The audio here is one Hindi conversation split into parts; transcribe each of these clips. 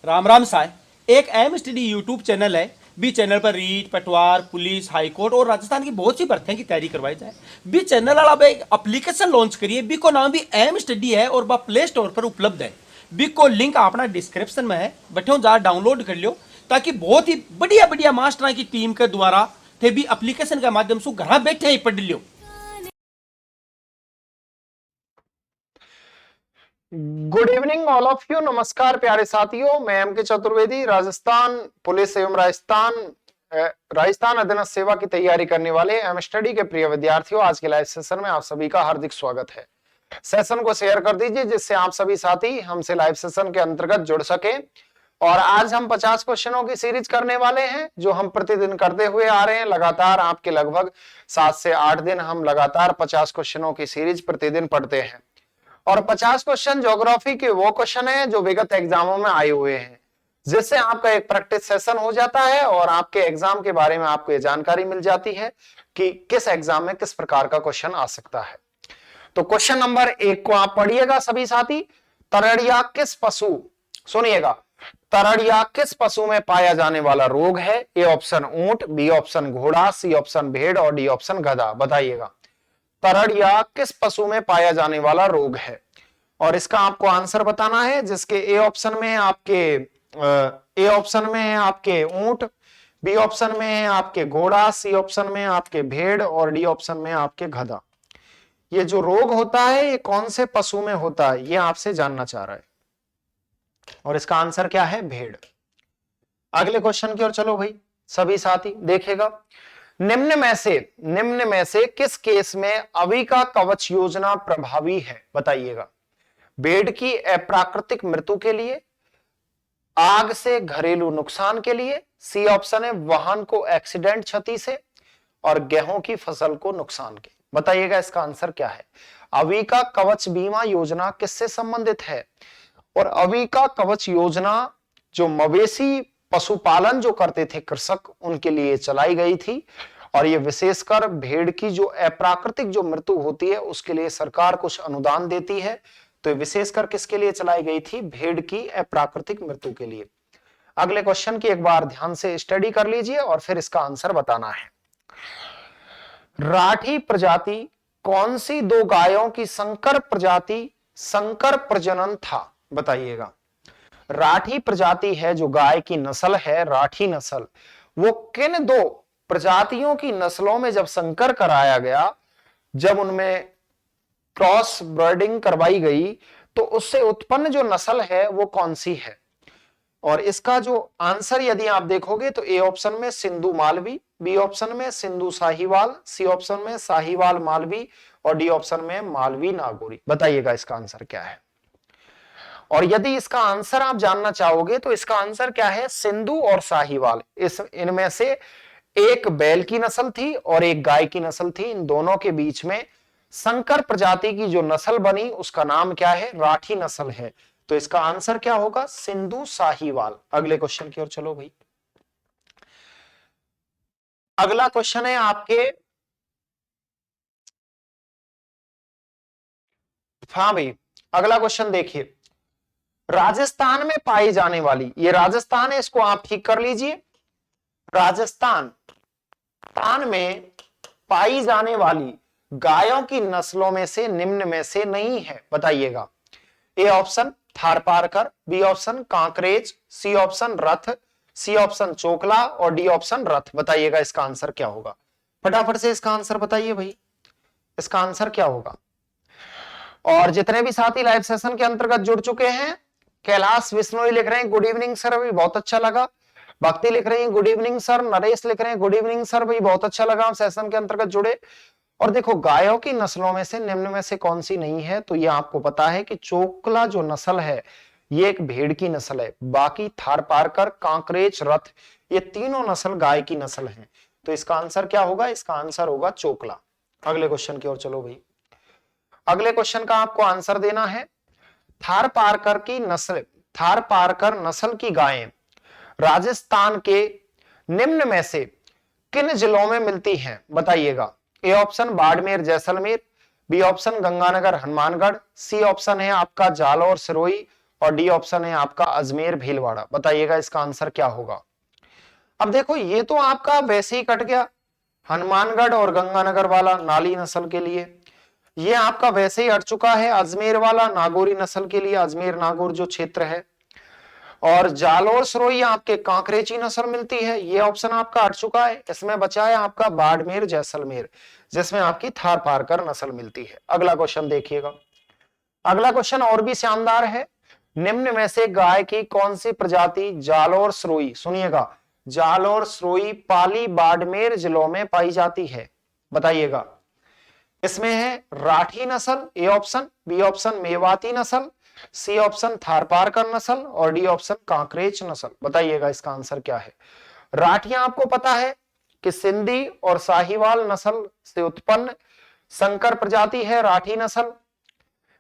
राम राम साय। एक एम स्टडी यूट्यूब चैनल है। बी चैनल पर रीट पटवार पुलिस हाई कोर्ट और राजस्थान की बहुत सी भर्तियों की तैयारी करवाई जाए। बी चैनल वाला अब एक एप्लीकेशन लॉन्च करिए। बी को नाम भी एम स्टडी है और बा प्ले स्टोर पर उपलब्ध है। बी को लिंक अपना डिस्क्रिप्शन में है, बैठो जा डाउनलोड कर लियो, ताकि बहुत ही बढ़िया बढ़िया मास्टर की टीम के द्वारा थे भी एप्लीकेशन के माध्यम से घर बैठे ही पढ़ लियो। Good evening all of you. नमस्कार प्यारे साथियों, मैं एम के चतुर्वेदी राजस्थान पुलिस एवं राजस्थान अधीनस्थ सेवा की तैयारी करने वाले एम स्टडी के प्रिय विद्यार्थियों, आज के लाइव सेशन में आप सभी का हार्दिक स्वागत है। सेशन को शेयर कर दीजिए जिससे आप सभी साथी हमसे लाइव सेशन के अंतर्गत जुड़ सके। और आज हम 50 क्वेश्चनों की सीरीज करने वाले हैं जो हम प्रतिदिन करते हुए आ रहे हैं। लगातार आपके लगभग 7 से 8 दिन हम लगातार 50 क्वेश्चनों की सीरीज प्रतिदिन पढ़ते हैं। और 50 क्वेश्चन ज्योग्राफी के वो क्वेश्चन है जो विगत एग्जामों में आए हुए हैं, जिससे आपका एक प्रैक्टिस सेशन हो जाता है और आपके एग्जाम के बारे में आपको ये जानकारी मिल जाती है कि किस एग्जाम में किस प्रकार का क्वेश्चन आ सकता है। तो क्वेश्चन नंबर 1 को आप पढ़िएगा सभी साथी। तरड़िया किस पशु, सुनिएगा, तरड़िया किस पशु में पाया जाने वाला रोग है? ए ऑप्शन ऊंट, बी ऑप्शन घोड़ा, सी ऑप्शन भेड़ और डी ऑप्शन गधा। बताइएगा तरड़िया किस पशु में पाया जाने वाला रोग है, और इसका आपको आंसर बताना है, जिसके ए ऑप्शन में है आपके ऊंट, बी ऑप्शन में है आपके घोड़ा, सी ऑप्शन में आपके भेड़ और डी ऑप्शन में आपके गधा। ये जो रोग होता है ये कौन से पशु में होता है, ये आपसे जानना चाह रहा है, और इसका आंसर क्या है? भेड़। अगले क्वेश्चन की ओर चलो भाई सभी साथी, देखेगा निम्न में से किस केस में अविका कवच योजना प्रभावी है? बताइएगा। भेड़ की अप्राकृतिक मृत्यु के लिए, आग से घरेलू नुकसान के लिए, सी ऑप्शन है वाहन को एक्सीडेंट क्षति से, और गेहूं की फसल को नुकसान के। बताइएगा इसका आंसर क्या है? अविका कवच बीमा योजना किससे संबंधित है? और अविका कवच योजना जो मवेशी पशुपालन जो करते थे कृषक, उनके लिए चलाई गई थी, और ये विशेषकर भेड़ की जो अप्राकृतिक जो मृत्यु होती है उसके लिए सरकार कुछ अनुदान देती है। तो ये विशेषकर किसके लिए चलाई गई थी? भेड़ की अप्राकृतिक मृत्यु के लिए। अगले क्वेश्चन की एक बार ध्यान से स्टडी कर लीजिए और फिर इसका आंसर बताना है। राठी प्रजाति कौन सी 2 गायों की संकर प्रजनन था? बताइएगा। राठी प्रजाति है जो गाय की नस्ल है, राठी नस्ल, वो किन 2 प्रजातियों की नस्लों में जब संकर कराया गया, जब उनमें क्रॉस ब्रीडिंग करवाई गई, तो उससे उत्पन्न जो नस्ल है वो कौन सी है? और इसका जो आंसर यदि आप देखोगे तो ए ऑप्शन में सिंधु मालवी, बी ऑप्शन में सिंधु साहिवाल, सी ऑप्शन में साहिवाल मालवी और डी ऑप्शन में मालवी नागौरी। बताइएगा इसका आंसर क्या है? और यदि इसका आंसर आप जानना चाहोगे तो इसका आंसर क्या है? सिंधु और साहिवाल, इनमें से एक बैल की नस्ल थी और एक गाय की नस्ल थी। इन दोनों के बीच में संकर प्रजाति की जो नस्ल बनी उसका नाम क्या है? राठी नस्ल है। तो इसका आंसर क्या होगा? सिंधु साहिवाल। अगले क्वेश्चन की ओर चलो भाई। अगला क्वेश्चन है आपके, हाँ भाई अगला क्वेश्चन देखिए। राजस्थान में पाई जाने वाली, ये राजस्थान है, इसको आप ठीक कर लीजिए। राजस्थान में पाई जाने वाली गायों की नस्लों में से निम्न में से नहीं है। बताइएगा। A option Tharparkar, B option Kankrej, C option Rath, C option चोकला और डी ऑप्शन रथ। बताइएगा इसका आंसर क्या होगा? फटाफट से इसका आंसर बताइए भाई, इसका आंसर क्या होगा? और जितने भी साथी लाइव सेशन के अंतर्गत जुड़ चुके हैं, कैलाश विश्नोई लिख रहे हैं गुड इवनिंग सर, भी बहुत अच्छा लगा। भक्ति लिख रही है गुड इवनिंग सर। नरेश लिख रहे हैं गुड इवनिंग सर, भाई बहुत अच्छा लगा आप सेशन के अंतर्गत जुड़े। और देखो गायों की नस्लों में से निम्न में से कौन सी नहीं है, तो ये आपको पता है कि चोकला जो नस्ल है ये एक भेड़ की नस्ल है। बाकी थारपारकर, कांकरेज, रथ, ये तीनों नस्ल गाय की नस्ल है। तो इसका आंसर क्या होगा? इसका आंसर होगा चोकला। अगले क्वेश्चन की ओर चलो भाई। अगले क्वेश्चन का आपको आंसर देना है। थारपारकर नस्ल की गायें राजस्थान के निम्न में से किन जिलों में मिलती हैं? बताइएगा। A option Barmer Jaisalmer, B option Ganganagar Hanumangarh, C option है आपका जालौर सिरोही और डी ऑप्शन है आपका अजमेर भीलवाड़ा। बताइएगा इसका आंसर क्या होगा। अब देखो ये तो आपका वैसे ही कट गया, हनुमानगढ़ और गंगानगर वाला नाली नस्ल के लिए, ये आपका वैसे ही अट चुका है। अजमेर वाला नागौरी नस्ल के लिए, अजमेर नागौर जो क्षेत्र है, और जालोर सरोई आपके कांकरेची नस्ल मिलती है, ये ऑप्शन आपका हट चुका है। इसमें बचा है आपका बाड़मेर जैसलमेर, जिसमें आपकी थार पारकर नस्ल मिलती है। अगला क्वेश्चन देखिएगा, अगला क्वेश्चन और भी शानदार है। निम्न में से गाय की कौन सी प्रजाति जालोर सरोई, सुनिएगा, जालोर सरोई पाली बाड़मेर जिलों में पाई जाती है? बताइएगा। इसमें है राठी नस्ल, A option, B option Mewati नस्ल, सी ऑप्शन थारपारकर नस्ल, और डी ऑप्शन कांकरेच नस्ल। बताइएगा इसका आंसर क्या है। राठियां आपको पता है कि सिंधी और साहिवाल नस्ल से उत्पन्न संकर प्रजाति है राठी नस्ल।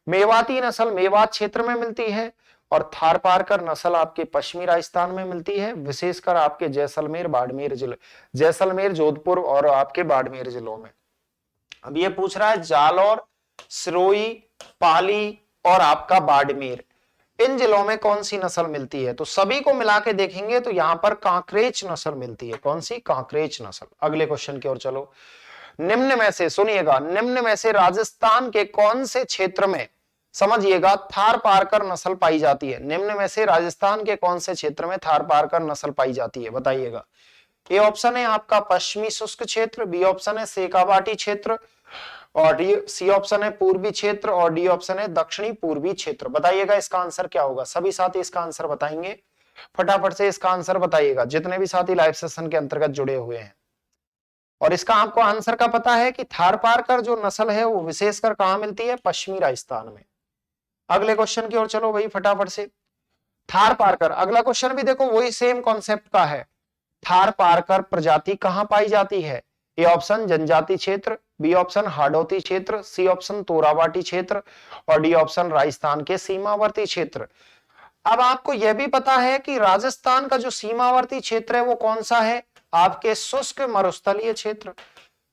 मेवाती नस्ल मेवात क्षेत्र में मिलती है, और थारपारकर नस्ल आपके पश्चिमी राजस्थान में मिलती है, विशेषकर आपके जैसलमेर बाड़मेर जिले, जैसलमेर जोधपुर और आपके बाड़मेर जिलों में। अब ये पूछ रहा है जालौर, सिरोही, पाली और आपका बाड़मेर, इन जिलों में कौन सी नस्ल मिलती है? तो सभी को मिला के देखेंगे तो यहां पर कांकरेच नस्ल मिलती है। कौन सी? कांकरेच नस्ल। अगले क्वेश्चन की ओर चलो। निम्न में से, सुनिएगा, निम्न में से राजस्थान के कौन से क्षेत्र में, समझिएगा, थार पारकर नस्ल पाई जाती है? निम्न में से राजस्थान के कौन से क्षेत्र में थार पारकर नस्ल पाई जाती है? बताइएगा। ए ऑप्शन है आपका पश्चिमी शुष्क क्षेत्र, बी ऑप्शन है सेकाबाटी क्षेत्र, और डी, सी ऑप्शन है पूर्वी क्षेत्र, और डी ऑप्शन है दक्षिणी पूर्वी क्षेत्र। बताइएगा इसका आंसर क्या होगा। सभी साथी इसका आंसर बताएंगे, फटाफट से इसका आंसर बताइएगा, जितने भी साथी लाइव सेशन के अंतर्गत जुड़े हुए हैं। और इसका आपको आंसर का पता है कि थार पारकर जो नस्ल है वो विशेषकर कहां मिलती है? पश्चिमी राजस्थान में। अगले क्वेश्चन की ओर चलो भाई फटाफट से। थार पारकर, अगला क्वेश्चन भी देखो वही सेम कॉन्सेप्ट का है। थार पारकर प्रजाति कहां पाई जाती है? ए ऑप्शन जनजाति क्षेत्र, बी ऑप्शन हाडोती क्षेत्र, सी ऑप्शन तोराबाटी क्षेत्र, और डी ऑप्शन राजस्थान के सीमावर्ती क्षेत्र। अब आपको यह भी पता है कि राजस्थान का जो सीमावर्ती क्षेत्र है वो कौन सा है? आपके शुष्क मरुस्थलीय क्षेत्र,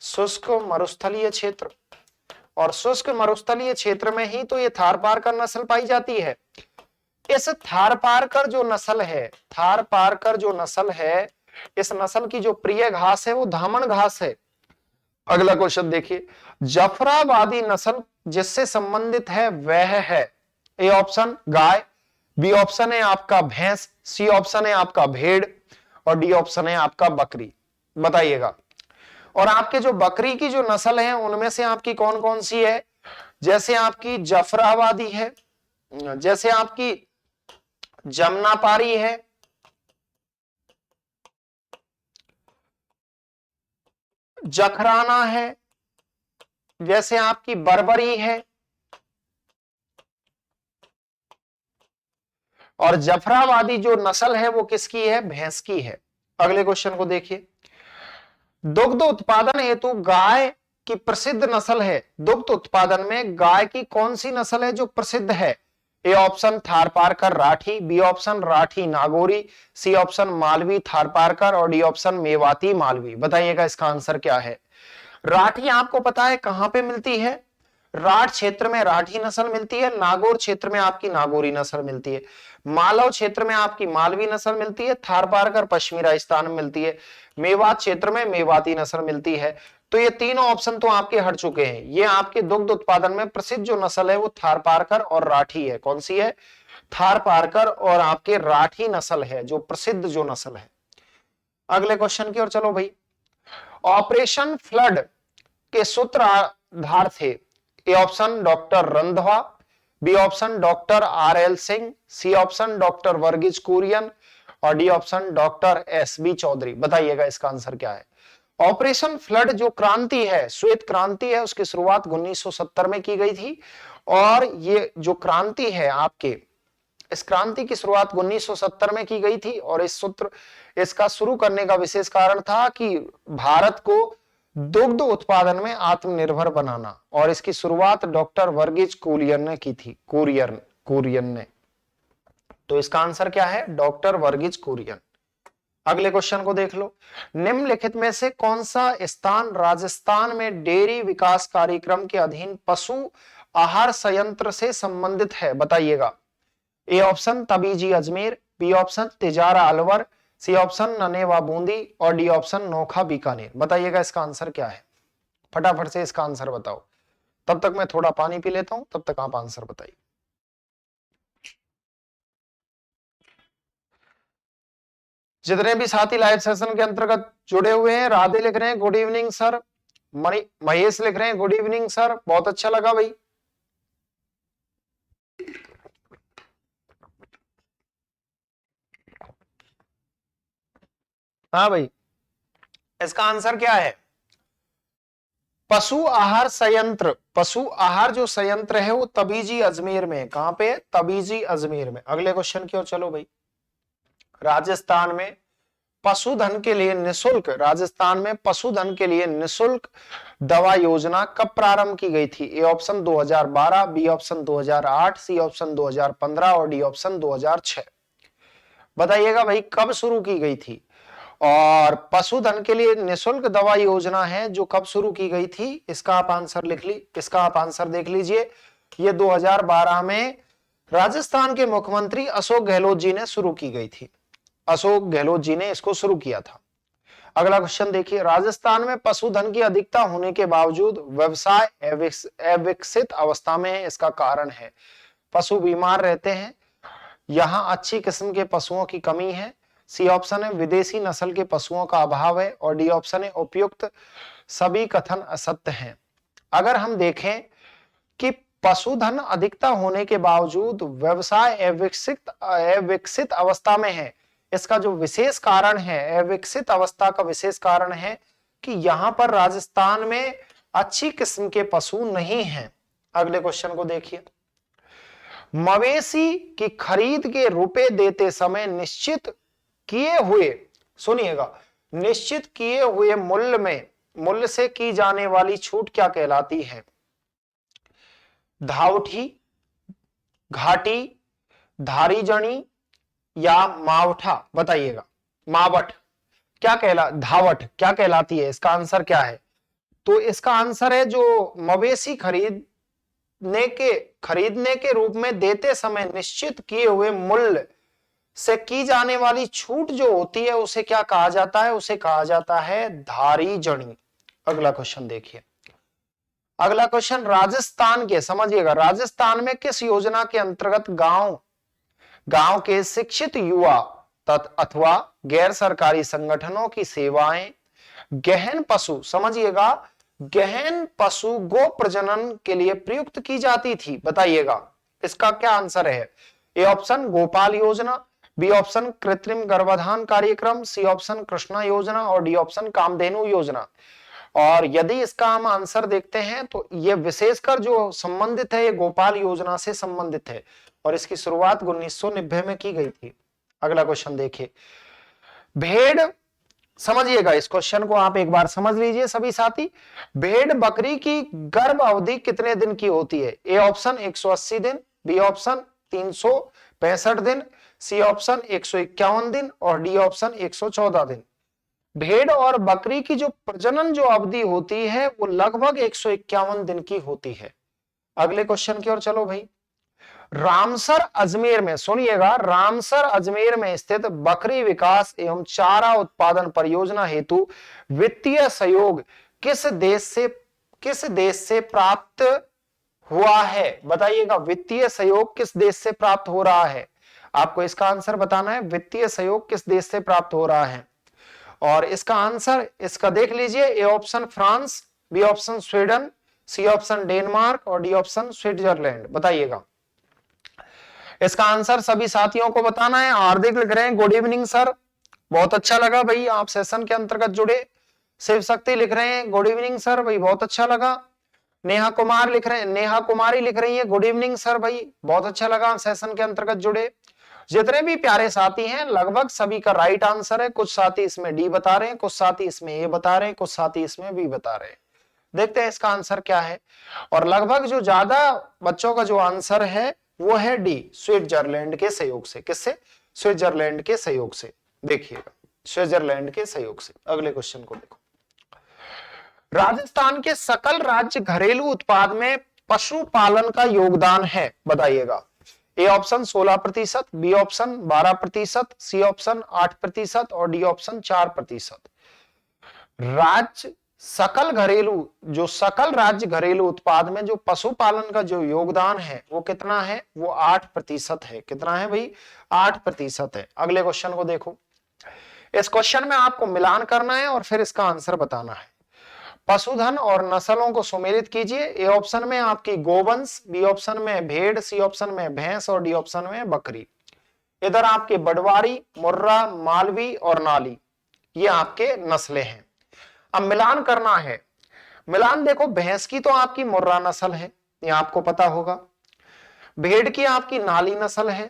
शुष्क मरुस्थलीय क्षेत्र, और शुष्क मरुस्थलीय क्षेत्र में ही तो ये थार पारकर नस्ल पाई जाती है। इस थार पारकर जो नस्ल है, थार पारकर जो नस्ल है, इस नस्ल की जो प्रिय घास है वो धामन घास है। अगला क्वेश्चन देखिए, जफराबादी नस्ल जिससे संबंधित है वह है? ए ऑप्शन गाय, बी ऑप्शन है आपका भैंस, सी ऑप्शन है आपका भेड़, और डी ऑप्शन है आपका बकरी। बताइएगा। और आपके जो बकरी की जो नस्ल है उनमें से आपकी कौन कौन सी है? जैसे आपकी जफराबादी है, जैसे आपकी जमनापारी है, जखराना है, जैसे आपकी बर्बरी है, और जफराबादी जो नस्ल है वो किसकी है? भैंस की है। अगले क्वेश्चन को देखिए, दुग्ध उत्पादन हेतु गाय की प्रसिद्ध नस्ल है। दुग्ध उत्पादन में गाय की कौन सी नस्ल है जो प्रसिद्ध है? A option Tharparkar Rathi, B option Rathi Nagauri, C option Malvi Tharparkar, और डी ऑप्शन मेवाती मालवी। बताइएगा इसका आंसर क्या है। राठी आपको पता है कहां पे मिलती है? राठ क्षेत्र में राठी नस्ल मिलती है, नागौर क्षेत्र में आपकी नागौरी नस्ल मिलती है, मालव क्षेत्र में आपकी मालवी नस्ल मिलती है, थारपारकर पश्चिमी राजस्थान में मिलती है, मेवात क्षेत्र में मेवाती नस्ल मिलती है। तो ये तीनों ऑप्शन तो आपके हट चुके हैं। ये आपके दुग्ध उत्पादन में प्रसिद्ध जो नस्ल है वो थारपारकर और राठी है। कौन सी है? थारपारकर और आपके राठी नस्ल है जो प्रसिद्ध जो नस्ल है। अगले क्वेश्चन की ओर चलो भाई। ऑपरेशन फ्लड के सूत्रधार थे। A option doctor Randhawa, B option doctor R L. Singh, C option doctor Varghese Kurien, और D option doctor S B. Chaudhary. बताइएगा इसका आंसर क्या है। ऑपरेशन फ्लड जो क्रांति है, श्वेत क्रांति है, उसकी शुरुआत 1970 में की गई थी, और ये जो क्रांति है आपके, इस क्रांति की शुरुआत 1970 में की गई थी, और इसका शुरू करने का विशेष कारण था कि भारत को दुग्ध उत्पादन में आत्मनिर्भर बनाना, और इसकी शुरुआत डॉक्टर वर्गीज कुरियन ने की थी। कुरियन ने। तो इसका आंसर क्या है? डॉक्टर वर्गीज कुरियन। अगले क्वेश्चन को देख लो। निम्नलिखित में से कौन सा स्थान राजस्थान में डेयरी विकास कार्यक्रम के अधीन पशु आहार संयंत्र से संबंधित है? बताइएगा। A option Tabiji Ajmer, B option Tijara Alwar, C option Naneva Bundi और डी ऑप्शन नोखा बीकानेर। बताइएगा इसका आंसर क्या है, फटाफट से इसका आंसर बताओ। तब तक मैं थोड़ा पानी पी लेता हूं, तब तक आप आंसर बताइए। जितने भी साथी लाइव सेशन के अंतर्गत जुड़े हुए हैं, राधे लिख रहे हैं गुड इवनिंग सर, महेश लिख रहे हैं गुड इवनिंग सर, बहुत अच्छा लगा भाई। हाँ भाई, इसका आंसर क्या है? पशु आहार संयंत्र, पशु आहार जो संयंत्र है वो तबीजी अजमेर में। कहां पे? तबीजी अजमेर में। अगले क्वेश्चन की ओर चलो भाई। राजस्थान में पशुधन के लिए निशुल्क, राजस्थान में पशुधन के लिए निशुल्क दवा योजना कब प्रारंभ की गई थी? A option 2012, B option 2008, C option 2015 और डी ऑप्शन 2006। बताइएगा भाई कब शुरू की गई थी? और पशुधन के लिए निशुल्क दवा योजना है जो कब शुरू की गई थी? इसका आप आंसर लिख ली, इसका आप आंसर देख लीजिए। ये 2012 में राजस्थान के मुख्यमंत्री अशोक गहलोत जी ने शुरू की गई थी। अशोक गहलोत जी ने इसको शुरू किया था। अगला क्वेश्चन देखिए, राजस्थान में पशुधन की अधिकता होने के बावजूद व्यवसाय अविकसित अवस्था में है। इसका कारण है पशु बीमार रहते हैं, यहां अच्छी किस्म के पशुओं की कमी है, सी ऑप्शन है विदेशी नस्ल के पशुओं का अभाव है और डी ऑप्शन है उपयुक्त सभी कथन असत्य हैं। अगर हम देखें कि पशुधन अधिकता होने के बावजूद व्यवसाय अविकसित अवस्था में है, इसका जो विशेष कारण है, अविकसित अवस्था का विशेष कारण है कि यहां पर राजस्थान में अच्छी किस्म के पशु नहीं हैं। अगले क्वेश्चन को देखिए, मवेशी की खरीद के रुपए देते समय निश्चित किए हुए, सुनिएगा, निश्चित किए हुए मूल्य से की जाने वाली छूट क्या कहलाती है? धावठी, घाटी, धारी जणी या मावठा? बताइएगा, मावट क्या धावट क्या कहलाती है? इसका आंसर क्या है? तो इसका आंसर है जो मवेशी खरीदने के रूप में देते समय निश्चित किए हुए मूल्य से की जाने वाली छूट जो होती है उसे क्या कहा जाता है? उसे कहा जाता है धारी जणी। अगला क्वेश्चन देखिए, अगला क्वेश्चन राजस्थान के, समझिएगा, राजस्थान में किस योजना के अंतर्गत गांव के शिक्षित युवा अथवा गैर सरकारी संगठनों की सेवाएं गहन पशु, समझिएगा, गहन पशु गो प्रजनन के लिए प्रयुक्त की जाती थी? बताइएगा इसका क्या आंसर है? ए ऑप्शन गोपाल योजना, बी ऑप्शन कृत्रिम गर्भाधान कार्यक्रम, सी ऑप्शन कृष्णा योजना और डी ऑप्शन कामधेनु योजना। और यदि इसका हम आंसर देखते हैं तो ये विशेषकर जो संबंधित है ये गोपाल योजना से संबंधित है और इसकी शुरुआत 1990 में की गई थी। अगला क्वेश्चन देखिए, भेड़, समझिएगा, इस क्वेश्चन को आप एक बार समझ लीजिए सभी साथी। भेड़ बकरी की गर्भ अवधि कितने दिन की होती है? ए ऑप्शन 180 दिन, बी ऑप्शन 365 दिन, सी ऑप्शन 151 दिन और डी ऑप्शन 114 दिन। भेड़ और बकरी की जो प्रजनन जो अवधि होती है वो लगभग 151 दिन की होती है। अगले क्वेश्चन की ओर चलो भाई। रामसर अजमेर में, सुनिएगा, रामसर अजमेर में स्थित बकरी विकास एवं चारा उत्पादन परियोजना हेतु वित्तीय सहयोग किस देश से प्राप्त हुआ है? बताइएगा, वित्तीय सहयोग किस देश से प्राप्त हो रहा है? आपको इसका आंसर बताना है, वित्तीय सहयोग किस देश से प्राप्त हो रहा है। और इसका आंसर इसका देख लीजिए, A option France, B option Sweden, C option Denmark और डी ऑप्शन स्विट्जरलैंड। बताइएगा इसका आंसर सभी साथियों को बताना है। हार्दिक लिख रहे हैं गुड इवनिंग सर, बहुत अच्छा लगा भाई आप सेशन के अंतर्गत जुड़े। शिव शक्ति लिख रहे हैं गुड इवनिंग सर, भाई बहुत अच्छा लगा। नेहा कुमारी लिख रही है गुड इवनिंग सर, भाई बहुत अच्छा लगा सेशन के अंतर्गत जुड़े। जितने भी प्यारे साथी हैं लगभग सभी का राइट आंसर है। कुछ साथी इसमें डी बता रहे हैं, कुछ साथी इसमें ए बता रहे हैं, कुछ साथी इसमें बी बता रहे हैं। देखते हैं इसका आंसर क्या है। और लगभग जो ज्यादा बच्चों का जो आंसर है वो है डी, स्विट्जरलैंड के सहयोग से। किससे? स्विट्जरलैंड के सहयोग से। देखिएगा, स्विट्जरलैंड के सहयोग से। अगले क्वेश्चन को देखो, राजस्थान के सकल राज्य घरेलू उत्पाद में पशुपालन का योगदान है? बताइएगा, A option 16%, B option 12%, C option 8% और डी ऑप्शन 4%। राज्य सकल घरेलू जो सकल राज्य घरेलू उत्पाद में जो पशुपालन का जो योगदान है वो कितना है? वो 8% है। कितना है भाई? 8% है। अगले क्वेश्चन को देखो। इस क्वेश्चन में आपको मिलान करना है और फिर इसका आंसर बताना है। पशुधन और नस्लों को सुमेलित कीजिए। ए ऑप्शन में आपकी गोवंश, बी ऑप्शन में भेड़, सी ऑप्शन में भैंस और डी ऑप्शन में बकरी। इधर आपके बड़वारी, मुर्रा, मालवी और नाली, ये आपके नस्लें हैं। अब मिलान करना है। मिलान देखो, भैंस की तो आपकी मुर्रा नस्ल है, ये आपको पता होगा। भेड़ की आपकी नाली नस्ल है।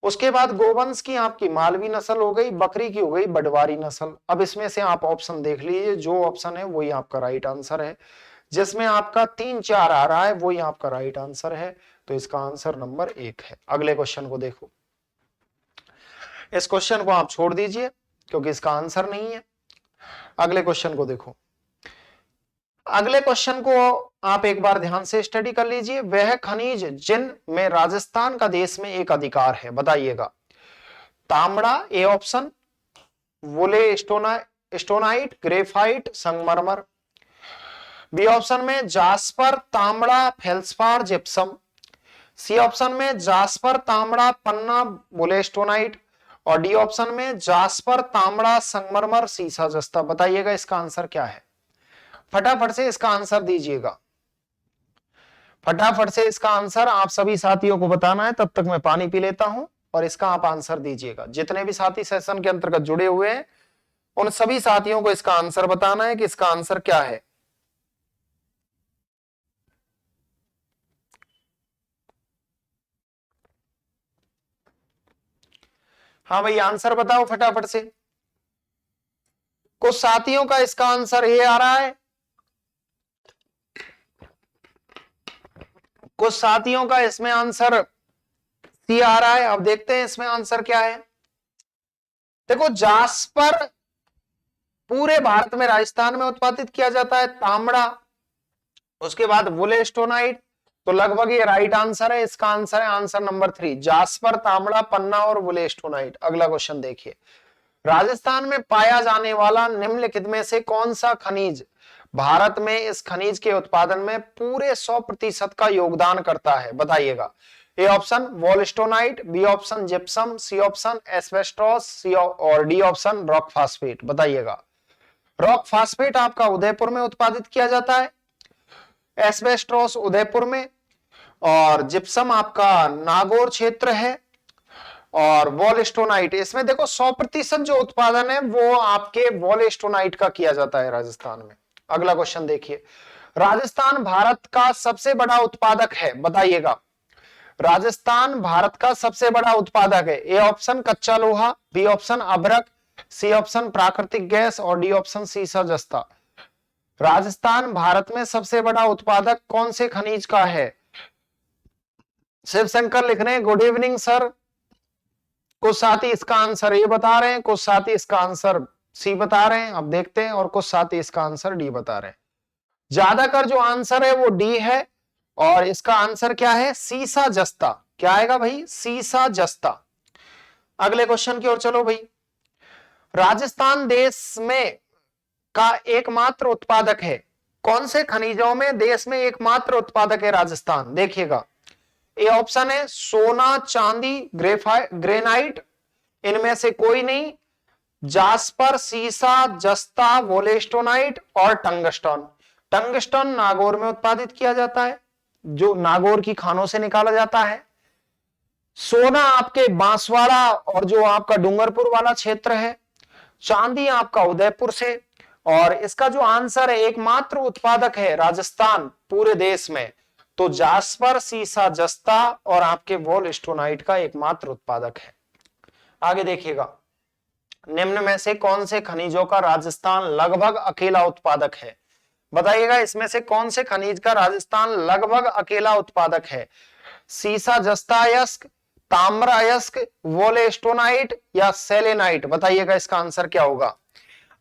उसके बाद गोवंश की आपकी मालवी नस्ल हो गई, बकरी की हो गई बड़वारी नस्ल। अब इसमें से आप ऑप्शन देख लीजिए, जो ऑप्शन है वही आपका राइट आंसर है। जिसमें आपका 3 4 आ रहा है वही आपका राइट आंसर है। तो इसका आंसर नंबर 1 है। अगले क्वेश्चन को देखो। इस क्वेश्चन को आप छोड़ दीजिए क्योंकि इसका आंसर नहीं है। अगले क्वेश्चन को देखो। अगले क्वेश्चन को आप एक बार ध्यान से स्टडी कर लीजिए। वह खनिज जिन में राजस्थान का देश में एक अधिकार है, बताइएगा। तांबड़ा A option, wollastonite, graphite, संगमरमर। बी ऑप्शन में जास्पर, तांबड़ा, फेल्सपार, जिप्सम। सी ऑप्शन में जास्पर, तांबड़ा, पन्ना, वुले स्टोनाइट और डी ऑप्शन में जास्पर, तांबड़ा, संगमरमर, सीसा, जस्ता। बताइएगा इसका आंसर क्या है? फटाफट से इसका आंसर दीजिएगा। फटाफट से इसका आंसर आप सभी साथियों को बताना है। तब तक मैं पानी पी लेता हूं और इसका आप आंसर दीजिएगा। जितने भी साथी सेशन के अंतर्गत जुड़े हुए हैं उन सभी साथियों को इसका आंसर बताना है कि इसका आंसर क्या है। हाँ भाई, आंसर बताओ फटाफट से। कुछ साथियों का इसका आंसर ए आ रहा है, कुछ साथियों का इसमें आंसर सी आ रहा है। अब देखते हैं इसमें आंसर क्या है। देखो, जास्पर पूरे भारत में राजस्थान में उत्पादित किया जाता है, तांबड़ा, उसके बाद वुलेस्टोनाइट, तो लगभग ये राइट आंसर है। इसका आंसर है आंसर नंबर 3, जास्पर, तांबड़ा, पन्ना और वुलेस्टोनाइट। अगला क्वेश्चन देखिए। राजस्थान में पाया जाने वाला निम्नलिखित में से कौन सा खनिज भारत में इस खनिज के उत्पादन में पूरे 100% का योगदान करता है? बताइएगा। A option wollastonite, B option gypsum, C option asbestos, C और डी ऑप्शन रॉक फास्फेट। बताइएगा। रॉक फास्फेट आपका उदयपुर में उत्पादित किया जाता है, एस्बेस्टोस उदयपुर में, और जिप्सम आपका नागौर क्षेत्र है, और वोल्स्टोनाइट इसमें देखो 100% जो उत्पादन है वो आपके वोल्स्टोनाइट का किया जाता है राजस्थान में। अगला क्वेश्चन देखिए। राजस्थान भारत का सबसे बड़ा उत्पादक है, बताइएगा। राजस्थान भारत का सबसे बड़ा उत्पादक है। ए ऑप्शन कच्चा लोहा, बी ऑप्शन अभ्रक, सी ऑप्शन प्राकृतिक गैस और डी ऑप्शन सीसा, जस्ता। राजस्थान भारत में सबसे बड़ा उत्पादक कौन से खनिज का है? शिवशंकर लिख रहे हैं गुड इवनिंग सर। कुछ साथी इसका आंसर ए बता रहे हैं, कुछ साथी इसका आंसर सी बता रहे हैं। अब देखते हैं। और कुछ साथी इसका आंसर डी बता रहे हैं। ज्यादातर जो आंसर है वो डी है और इसका आंसर क्या है? सीसा जस्ता। क्या आएगा भाई? सीसा जस्ता। अगले क्वेश्चन की ओर चलो भाई। राजस्थान देश में का एकमात्र उत्पादक है। कौन से खनिजों में देश में एकमात्र उत्पादक है राजस्थान? देखिएगा। ए ऑप्शन है सोना, चांदी, ग्रेनाइट, इनमें से कोई नहीं, जास्पर, सीसा, जस्ता, वोलेस्टोनाइट और टंगस्टन। टंगस्टन नागौर में उत्पादित किया जाता है, जो नागौर की खानों से निकाला जाता है। सोना आपके बांसवाड़ा और जो आपका डूंगरपुर वाला क्षेत्र है। चांदी आपका उदयपुर से। और इसका जो आंसर है, एकमात्र उत्पादक है राजस्थान पूरे देश में, तो जास्पर, सीसा, जस्ता और आपके वोल्स्टोनाइट का एकमात्र उत्पादक है। आगे देखिएगा। निम्न में से कौन से खनिजों का राजस्थान लगभग अकेला उत्पादक है? बताइएगा। इसमें से कौन से खनिज का राजस्थान लगभग अकेला उत्पादक है? सीसा जस्ता अयस्क, ताम्र अयस्क, वोलेस्टोनाइट या सेलेनाइट? बताइएगा इसका आंसर क्या होगा।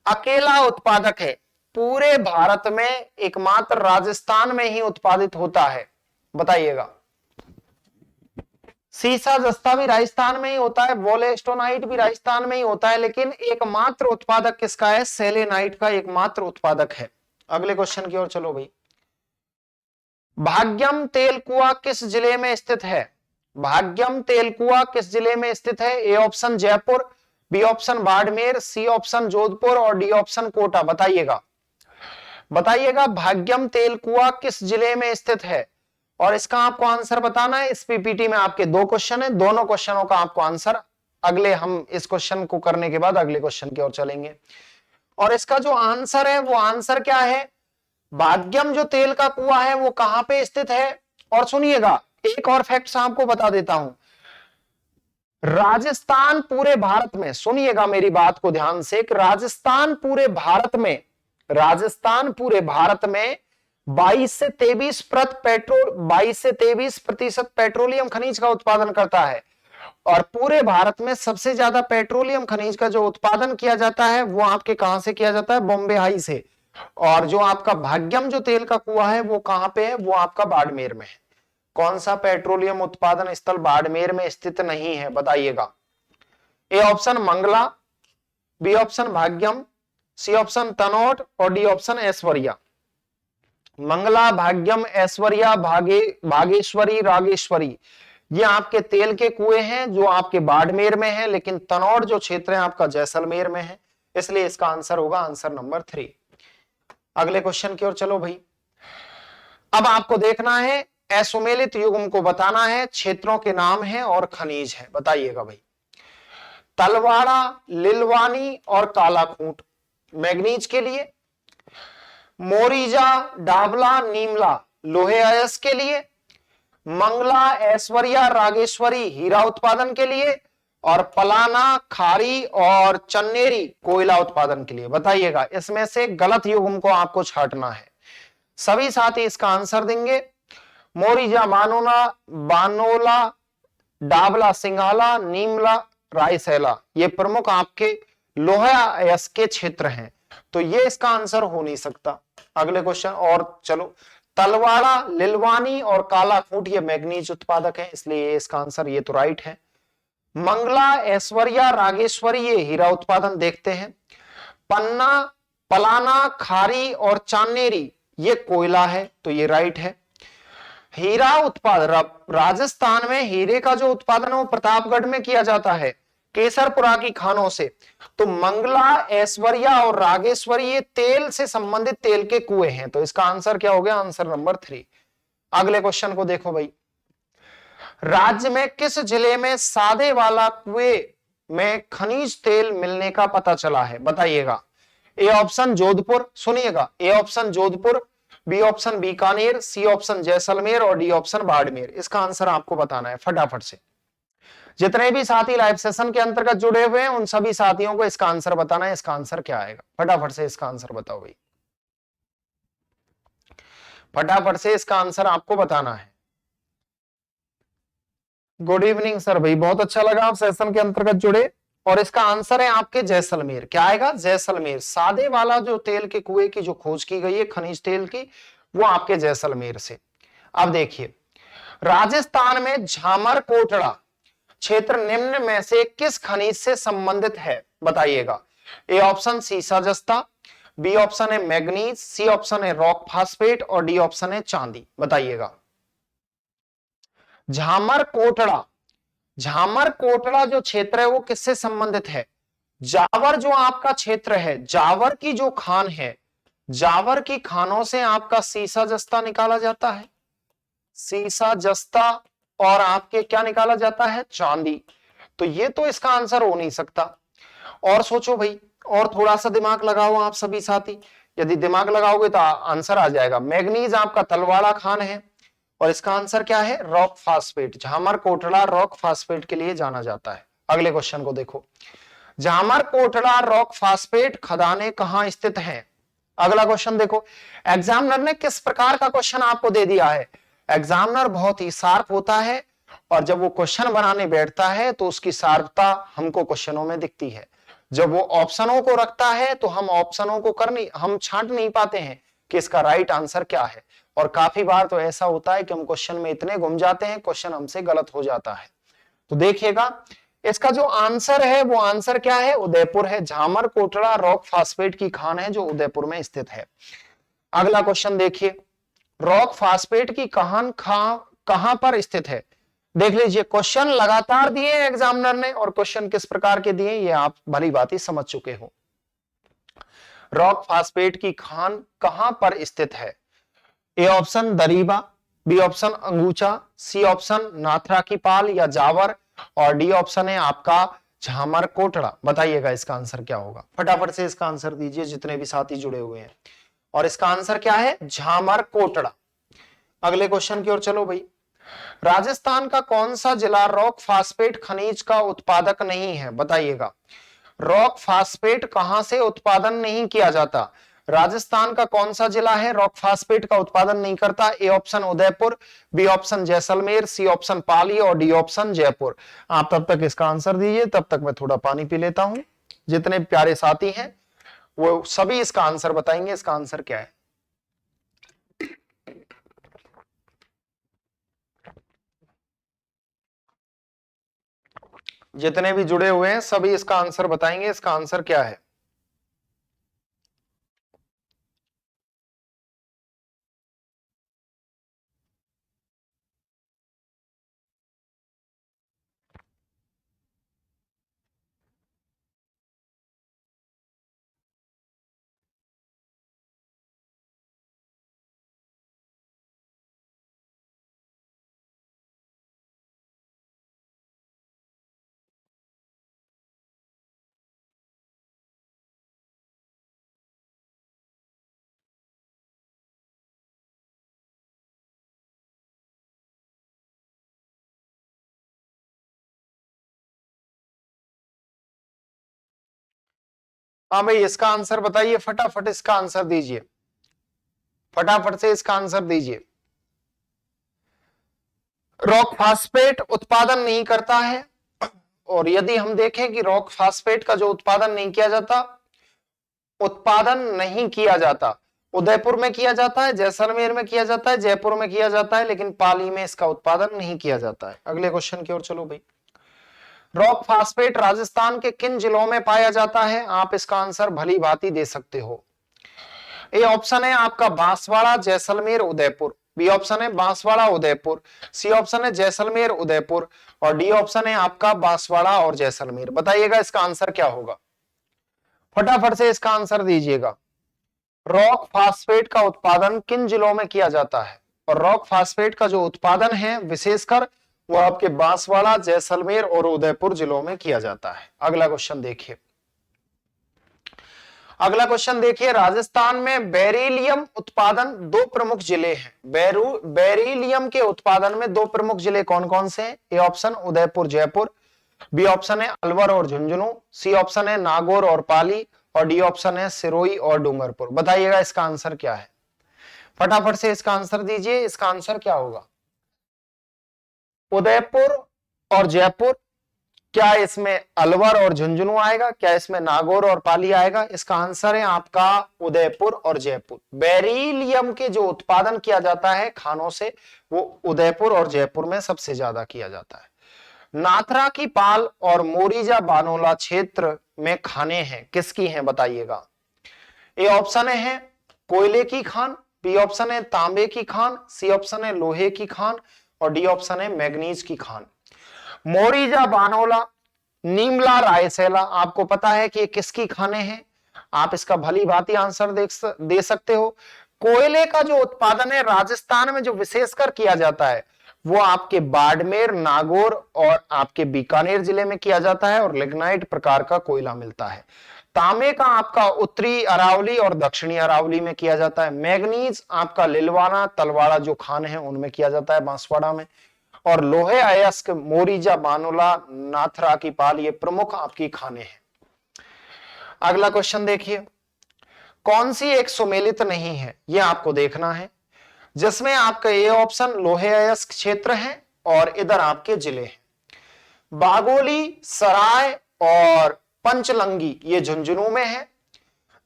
अकेला उत्पादक है, पूरे भारत में एकमात्र राजस्थान में ही उत्पादित होता है। बताइएगा। सीसा जस्ता भी राजस्थान में ही होता है, वोलेस्टोनाइट भी राजस्थान में ही होता है, लेकिन एकमात्र उत्पादक किसका है? सेलेनाइट का एकमात्र उत्पादक है। अगले क्वेश्चन की ओर चलो भाई। भाग्यम तेल कुआं किस जिले में स्थित है? भाग्यम तेल कुआं किस जिले में स्थित है? A option Jaipur, B option Barmer, C option Jodhpur और डी ऑप्शन कोटा। बताइएगा बताइएगा भाग्यम तेल कुआं किस जिले में स्थित है? और इसका आपको आंसर बताना है। इस पीपीटी में आपके 2 क्वेश्चन है, दोनों क्वेश्चनों का आपको आंसर अगले, हम इस क्वेश्चन को करने के बाद अगले क्वेश्चन की ओर चलेंगे। और इसका जो आंसर है वो आंसर क्या है? भाग्यम जो तेल का कुआं है वो कहां पे स्थित है? और सुनिएगा, एक और फैक्ट आपको बता देता हूं। राजस्थान पूरे भारत में, सुनिएगा मेरी बात को ध्यान से, राजस्थान पूरे भारत में, राजस्थान पूरे भारत में 22 से 23 प्रतिशत पेट्रोलियम खनिज का उत्पादन करता है। और पूरे भारत में सबसे ज्यादा पेट्रोलियम खनिज का जो उत्पादन किया जाता है वो आपके कहां से किया जाता है? बॉम्बे हाई से। और जो आपका भाग्यम जो तेल का कुआं है वो कहां पे है? वो आपका बाड़मेर में है। कौन सा पेट्रोलियम उत्पादन स्थल बाड़मेर में स्थित नहीं है? बताइएगा। A option Mangala, B option Bhagyam, C option Tanot और डी ऑप्शन ऐश्वर्या। मंगला, भाग्यम, ऐश्वर्या, भागेश्वरी, रागेश्वरी, ये आपके तेल के कुएं हैं जो आपके बाड़मेर में है, लेकिन तनौर जो क्षेत्र है आपका जैसलमेर में है, इसलिए इसका आंसर होगा आंसर नंबर 3। अगले क्वेश्चन की ओर चलो भाई। अब आपको देखना है, असुमेलित युग्म को बताना है, क्षेत्रों के नाम है और खनिज है। बताइएगा भाई। तलवाड़ा, लिलवानी और कालाखूंट मैग्नीज के लिए, मोरीजा, डाबला, नीमला लोहे अयस्क के लिए, मंगला, ऐश्वर्या, रागेश्वरी हीरा उत्पादन के लिए, और पलाना, खारी और चन्नेरी कोयला उत्पादन के लिए। बताइएगा इसमें से गलत युग्म को आपको छांटना है। सभी साथी इसका आंसर देंगे। मोरीजा बानोला, बानोला, डाबला सिंघाला, नीमला रायसैला, ये प्रमुख आपके लोहा अयस्क के क्षेत्र हैं, तो ये इसका आंसर हो नहीं सकता। अगले क्वेश्चन और चलो। तलवाड़ा, लिलवानी और कालाखूंट ये मैग्नीज उत्पादक है, इसलिए इसका आंसर ये तो राइट है। मंगला, ऐश्वर्या, रागेश्वरी ये हीरा उत्पादन देखते हैं। पन्ना, पलाना, खारी और चांदेरी ये कोयला है, तो ये राइट है। हीरा उत्पादन, राजस्थान में हीरे का जो उत्पादन है वो प्रतापगढ़ में किया जाता है, केसरपुरा की खानों से। तो मंगला, ऐश्वर्या और रागेश्वरी ये तेल से संबंधित तेल के कुएं हैं, तो इसका आंसर क्या हो गया? Answer number 3। अगले क्वेश्चन को देखो भाई। राज्य में किस जिले में सादे वाला कुएं में खनिज तेल मिलने का पता चला है? बताइएगा। ए ऑप्शन जोधपुर, सुनिएगा, A option Jodhpur, B option Bikaner, C option Jaisalmer और डी ऑप्शन बाड़मेर। इसका आंसर आपको बताना है फटाफट से। जितने भी साथी लाइव सेशन के अंतर्गत जुड़े हुए हैं उन सभी साथियों को इसका आंसर बताना है। इसका आंसर क्या आएगा? फटाफट से इसका आंसर बताओ भाई, फटाफट से इसका आंसर आपको बताना है। गुड इवनिंग सर भाई, बहुत अच्छा लगा आप सेशन के अंतर्गत जुड़े। और इसका आंसर है आपके जैसलमेर। क्या आएगा? जैसलमेर। सादे वाला जो तेल के कुएं की जो खोज की गई है खनिज तेल की, वो आपके जैसलमेर से। अब देखिए, राजस्थान में झामर कोटड़ा क्षेत्र निम्न में से किस खनिज से संबंधित है? बताइएगा। ए ऑप्शन सीसा जस्ता, बी ऑप्शन है मैग्नीज, सी ऑप्शन है रॉक फास्फेट और डी ऑप्शन है चांदी। बताइएगा। झामर कोटड़ा, झामर कोटड़ा जो क्षेत्र है वो किससे संबंधित है? जावर जो आपका क्षेत्र है, जावर की जो खान है, जावर की खानों से आपका सीसा जस्ता निकाला जाता है, सीसा जस्ता, और आपके क्या निकाला जाता है? चांदी। तो ये तो इसका आंसर हो नहीं सकता। और सोचो भाई, और थोड़ा सा दिमाग लगाओ आप सभी साथी। यदि दिमाग लगाओगे तो आंसर आ जाएगा। मैग्नीज आपका तलवाड़ा खान है और इसका आंसर क्या है? Rock phosphate. Jhamarkotra rock phosphate के लिए जाना जाता है। अगले क्वेश्चन को देखो। झामर कोटड़ा रॉक फास्फेट खदानें कहां स्थित हैं? अगला क्वेश्चन देखो। एग्जामिनर ने किस प्रकार का क्वेश्चन आपको दे दिया है? एग्जामिनर बहुत ही शार्प होता है और जब वो क्वेश्चन बनाने बैठता है तो उसकी शार्पता हमको क्वेश्चनों में दिखती है। जब वो ऑप्शनों को रखता है तो हम ऑप्शनों को हम छांट नहीं पाते हैं कि इसका राइट आंसर क्या है। और काफी बार तो ऐसा होता है कि हम क्वेश्चन में इतने घुम जाते हैं, क्वेश्चन हमसे गलत हो जाता है। तो देखिएगा इसका जो आंसर है वो आंसर क्या है, उदयपुर है। झामर कोटड़ा रॉक फास्फेट की खान है जो उदयपुर में स्थित है। अगला क्वेश्चन देखिए, रॉक फास्फेट की खान कहां पर स्थित है। देख लीजिए क्वेश्चन लगातार दिए एग्जामिनर ने, और क्वेश्चन किस प्रकार के दिए ये आप भली बात ही समझ चुके हो। रॉक फास्फेट की खान कहां पर स्थित है। A option Dariba, B option Anguchha, C option Nathra की पाल या जावर, और डी ऑप्शन है आपका झामर कोटड़ा। बताइएगा इसका आंसर क्या होगा, फटाफट से इसका आंसर दीजिए जितने भी साथी जुड़े हुए हैं। और इसका आंसर क्या है, झामर कोटड़ा। अगले क्वेश्चन की ओर चलो भाई। राजस्थान का कौन सा जिला रॉक फास्फेट खनिज का उत्पादक नहीं है। बताइएगा रॉक फास्फेट कहां से उत्पादन नहीं किया जाता। राजस्थान का कौन सा जिला है रॉक फास्फेट का उत्पादन नहीं करता। A option Udaipur, B option Jaisalmer, C option Pali और डी ऑप्शन जयपुर। आप तब तक इसका आंसर दीजिए, तब तक मैं थोड़ा पानी पी लेता हूं। जितने प्यारे साथी हैं वो सभी इसका आंसर बताएंगे। इसका आंसर क्या है, जितने भी जुड़े हुए हैं सभी इसका आंसर बताएंगे। इसका आंसर क्या है, हाँ भाई इसका आंसर बताइए, फटाफट इसका आंसर दीजिए, फटाफट से इसका आंसर दीजिए। रॉक फास्फेट उत्पादन नहीं करता है, और यदि हम देखें कि रॉक फास्फेट का जो उत्पादन नहीं किया जाता, उत्पादन नहीं किया जाता, उदयपुर में किया जाता है, जैसलमेर में किया जाता है, जयपुर में किया जाता है, लेकिन पाली में इसका उत्पादन नहीं किया जाता है। अगले क्वेश्चन की ओर चलो भाई। रॉक फास्फेट राजस्थान के किन जिलों में पाया जाता है। आप इसका आंसर भली भांति दे सकते हो। ए ऑप्शन है आपका बांसवाड़ा, जैसलमेर, उदयपुर, बी ऑप्शन है बांसवाड़ा उदयपुर, सी ऑप्शन है जैसलमेर उदयपुर, और डी ऑप्शन है आपका बांसवाड़ा और जैसलमेर। बताइएगा इसका आंसर क्या होगा, फटाफट से इसका आंसर दीजिएगा। रॉक फास्फेट का उत्पादन किन जिलों में किया जाता है, और रॉक फास्फेट का जो उत्पादन है विशेषकर वो आपके बांसवाड़ा, जैसलमेर और उदयपुर जिलों में किया जाता है। अगला क्वेश्चन देखिए, अगला क्वेश्चन देखिए, राजस्थान में बेरिलियम उत्पादन दो प्रमुख जिले हैं। बेरिलियम के उत्पादन में दो प्रमुख जिले कौन कौन से हैं। A option Udaipur Jaipur, B option है अलवर और झुंझुनू, सी ऑप्शन है नागौर और पाली, और डी ऑप्शन है सिरोही और डूंगरपुर। बताइएगा इसका आंसर क्या है, फटाफट से इसका आंसर दीजिए। इसका आंसर क्या होगा, उदयपुर और जयपुर, क्या इसमें अलवर और झुंझुनू आएगा, क्या इसमें नागौर और पाली आएगा। इसका आंसर है आपका उदयपुर और जयपुर। बेरिलियम के जो उत्पादन किया जाता है खानों से वो उदयपुर और जयपुर में सबसे ज्यादा किया जाता है। नाथरा की पाल और मोरीजा बानोला क्षेत्र में खाने हैं किसकी हैं। बताइएगा ए ऑप्शन है कोयले की खान, बी ऑप्शन है तांबे की खान, सी ऑप्शन है लोहे की खान, और डी ऑप्शन है मैग्नीज की खान। मोरीजा बानोला, नीमला रायसेला, आपको पता है कि ये किसकी खाने हैं। आप इसका भली भांति आंसर दे सकते हो। कोयले का जो उत्पादन है राजस्थान में जो विशेषकर किया जाता है वो आपके बाड़मेर, नागौर और आपके बीकानेर जिले में किया जाता है, और लिग्नाइट प्रकार का कोयला मिलता है। तांबे का आपका उत्तरी अरावली और दक्षिणी अरावली में किया जाता है। मैग्नीज आपका लिलवाना, तलवाड़ा जो खान है उनमें किया जाता है, बांसवाड़ा में। और लोहे अयस्क, मोरीजा बानोला, नाथरा की पाल, ये प्रमुख आपकी खाने हैं। अगला क्वेश्चन देखिए, कौन सी एक सुमेलित नहीं है, यह आपको देखना है, जिसमें आपका ये ऑप्शन लोहे अयस्क क्षेत्र है और इधर आपके जिले हैं। बागोली, सराय और पंचलंगी ये झुंझुनू में है।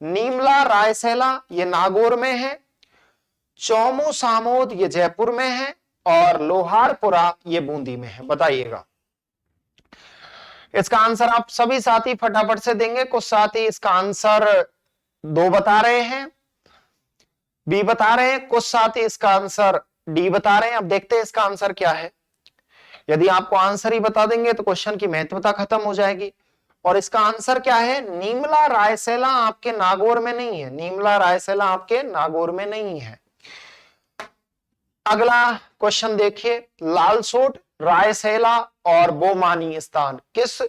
नीमला रायसेला ये नागौर में है। चौमू सामोद ये जयपुर में है, और लोहारपुरा ये बूंदी में है। बताइएगा इसका आंसर आप सभी साथी फटाफट से देंगे। कुछ साथी इसका आंसर 2 बता रहे हैं, बी बता रहे हैं, कुछ साथी इसका आंसर डी बता रहे हैं। अब देखते हैं इसका आंसर क्या है। यदि आपको आंसर ही बता देंगे तो क्वेश्चन की महत्वता खत्म हो जाएगी। और इसका आंसर क्या है? नीमला रायसेला आपके नागौर में नहीं है। नीमला रायसेला आपके नागौर में नहीं है। अगला क्वेश्चन देखिए, लालसोट, रायसेला और बोमानी स्थान किस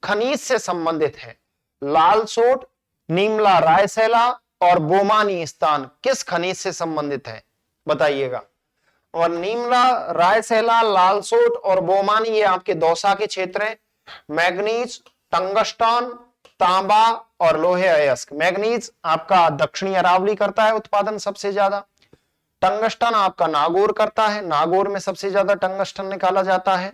खनिज से संबंधित है? लालसोट, नीमला रायसेला और बोमानी स्थान किस खनिज से संबंधित है? बताइएगा। और नीमला, रायसेला, लालसोट और बोमानी ये आपके दौसा के क्षेत्र हैं। मैग्नीज, टंगस्टन, तांबा और लोहे अयस्क। मैग्नीज आपका दक्षिणी अरावली करता है उत्पादन सबसे ज्यादा। टंगस्टन आपका नागौर करता है, नागौर में सबसे ज्यादा टंगस्टन निकाला जाता है।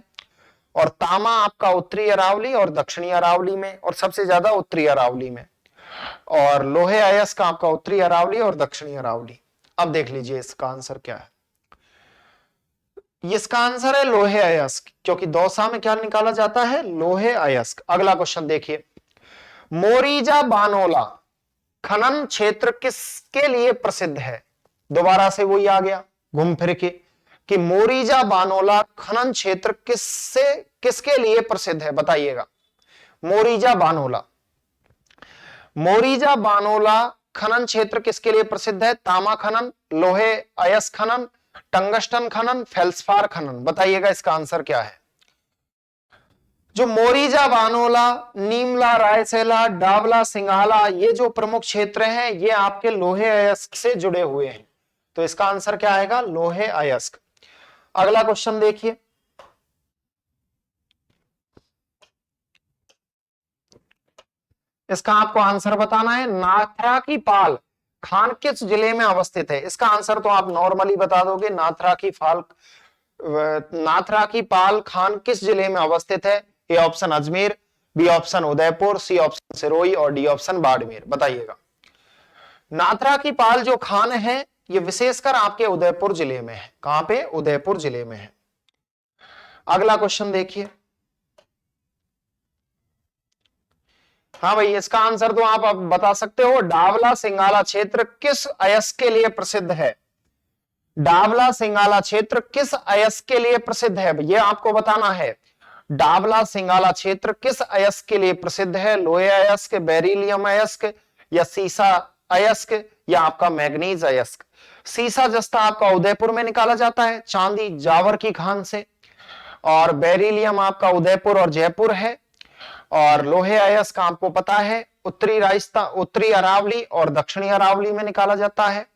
और तांबा आपका उत्तरी अरावली और दक्षिणी अरावली में, और सबसे ज्यादा उत्तरी अरावली में। और लोहे अयस्क आपका उत्तरी अरावली और दक्षिणी अरावली। अब देख लीजिए इसका आंसर क्या है। इसका आंसर है लोहे अयस्क, क्योंकि दौसा में क्या निकाला जाता है? लोहे अयस्क। अगला क्वेश्चन देखिए, मोरीजा बानोला खनन क्षेत्र किसके लिए प्रसिद्ध है? दोबारा से वही आ गया घूम फिर के कि मोरीजा बानोला खनन क्षेत्र किसके लिए प्रसिद्ध है? बताइएगा। मोरीजा बानोला, मोरीजा बानोला खनन क्षेत्र किसके लिए प्रसिद्ध है? तांबा खनन, लोहे अयस्क खनन, टंगस्टन खनन, फेल्सपार खनन। बताइएगा इसका आंसर क्या है। जो मोरीजा बानोला, नीमला रायसेला, डावला सिंघाला ये जो प्रमुख क्षेत्र हैं ये आपके लोहे अयस्क से जुड़े हुए हैं। तो इसका आंसर क्या आएगा? लोहे अयस्क। अगला क्वेश्चन देखिए, इसका आपको आंसर बताना है। नाथरा की पाल खान किस जिले में अवस्थित है? इसका आंसर तो आप नॉर्मली बता दोगे। नाथरा की पाल खान किस जिले में अवस्थित है? A option Ajmer, B option Udaipur, C option Sirohi और डी ऑप्शन बाड़मेर। बताइएगा। नाथरा की पाल जो खान है ये विशेषकर आपके उदयपुर जिले में है। कहां पे? उदयपुर जिले में है। अगला क्वेश्चन देखिए। हाँ भाई, इसका आंसर तो आप अब बता सकते हो। डावला सिंघाला क्षेत्र किस अयस्क के लिए प्रसिद्ध है? डावला सिंघाला क्षेत्र किस अयस्क के लिए प्रसिद्ध है? ये आपको बताना है। डावला सिंघाला क्षेत्र किस अयस्क के लिए प्रसिद्ध है? लोहे अयस्क, बेरिलियम अयस्क या सीसा अयस्क या आपका मैग्नीज अयस्क। सीसा जस्ता आपका उदयपुर में निकाला जाता है, चांदी जावर की खान से। और बेरिलियम आपका उदयपुर और जयपुर है। और लोहे अयस्क आपको पता है उत्तरी राजस्थान, उत्तरी अरावली और दक्षिणी अरावली में निकाला जाता है।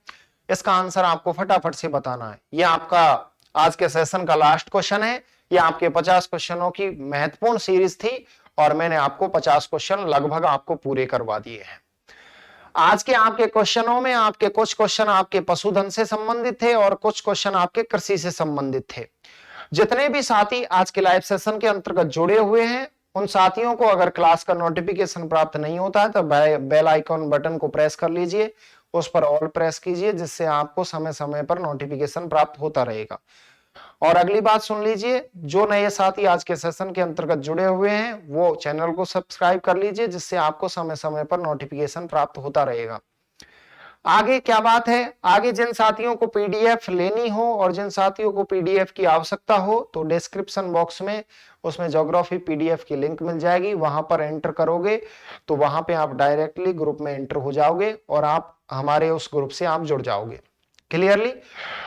इसका आंसर आपको फटाफट से बताना है। यह आपका आज के सेशन का लास्ट क्वेश्चन है। यह आपके 50 क्वेश्चनों की महत्वपूर्ण सीरीज थी और मैंने आपको 50 क्वेश्चन लगभग आपको पूरे करवा दिए हैं। आज के आपके क्वेश्चनों में आपके कुछ क्वेश्चन आपके पशुधन से संबंधित थे और कुछ क्वेश्चन आपके कृषि से संबंधित थे। जितने भी साथी आज के लाइव सेशन के अंतर्गत जुड़े हुए हैं उन साथियों को अगर क्लास का नोटिफिकेशन प्राप्त नहीं होता है तो बेल आइकॉन बटन को प्रेस कर लीजिए, उस पर ऑल प्रेस कीजिए, जिससे आपको समय समय पर नोटिफिकेशन प्राप्त होता रहेगा। और अगली बात सुन लीजिए, जो नए साथी आज के सेशन के अंतर्गत जुड़े हुए हैं वो चैनल को सब्सक्राइब कर लीजिए, जिससे आपको समय समय पर नोटिफिकेशन प्राप्त होता रहेगा। आगे क्या बात है, आगे जिन साथियों को पीडीएफ लेनी हो और जिन साथियों को पीडीएफ की आवश्यकता हो तो डिस्क्रिप्शन बॉक्स में उसमें ज्योग्राफी पीडीएफ की लिंक मिल जाएगी। वहां पर एंटर करोगे तो वहां पे आप डायरेक्टली ग्रुप में एंटर हो जाओगे और आप हमारे उस ग्रुप से आप जुड़ जाओगे क्लियरली।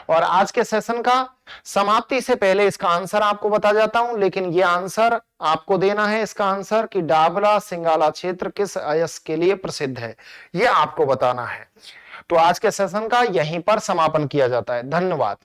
और आज के सेशन का समाप्ति से पहले इसका आंसर आपको बता जाता हूं, लेकिन ये आंसर आपको देना है। इसका आंसर कि डावला सिंघाला क्षेत्र किस अयस्क के लिए प्रसिद्ध है, ये आपको बताना है। तो आज के सेशन का यहीं पर समापन किया जाता है। धन्यवाद।